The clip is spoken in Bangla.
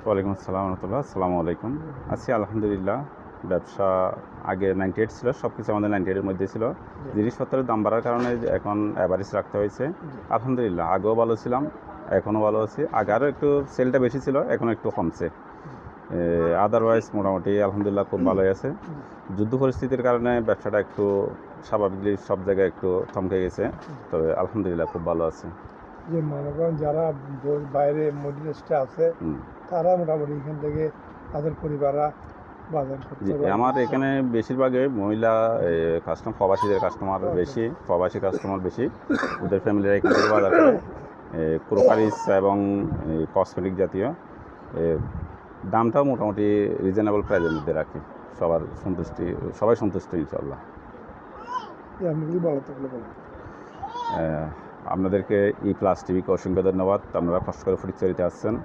ওয়ালাইকুম আসসালাম রহমতুল্লাহ। আসসালামু আলাইকুম। আছি আলহামদুলিল্লাহ। ব্যবসা আগে 98 ছিল, সব কিছু আমাদের 98 এর মধ্যে ছিল। জিনিসপত্রের দাম বাড়ার কারণে এখন অ্যাভারেজ রাখতে হয়েছে। আলহামদুলিল্লাহ, আগেও ভালো ছিলাম, এখনও ভালো আছি। আগে আরও একটু সেলটা বেশি ছিল, এখন একটু কমছে। আদারওয়াইজ মোটামুটি আলহামদুলিল্লাহ খুব ভালোই আছে। যুদ্ধ পরিস্থিতির কারণে ব্যবসাটা একটু স্বাভাবিকলি সব জায়গায় একটু থমকে গেছে, তবে আলহামদুলিল্লাহ খুব ভালো আছে। যে মনে করেন যারা বাইরে মিডল ইস্টে আছে তারা মোটামুটি এখান থেকে তাদের পরিবাররা বাজার করতে পারে। আমার এখানে বেশিরভাগই মহিলা প্রবাসীদের কাস্টমার বেশি, প্রবাসী কাস্টমার বেশি। ওদের ফ্যামিলিরা এখান থেকে বাজার করে ক্রোকারিস এবং কসমেটিক জাতীয়। দামটাও মোটামুটি রিজনেবল প্রাইসের মধ্যে রাখি। সবাই সন্তুষ্ট ইনশাল্লাহ। আপনি যদি ভালো থাকলে বলেন। আপনাদেরকে ই প্লাস টিভিকে অসংখ্য ধন্যবাদ। আপনারা কষ্ট করে ফটিকছড়িতে আসছেন।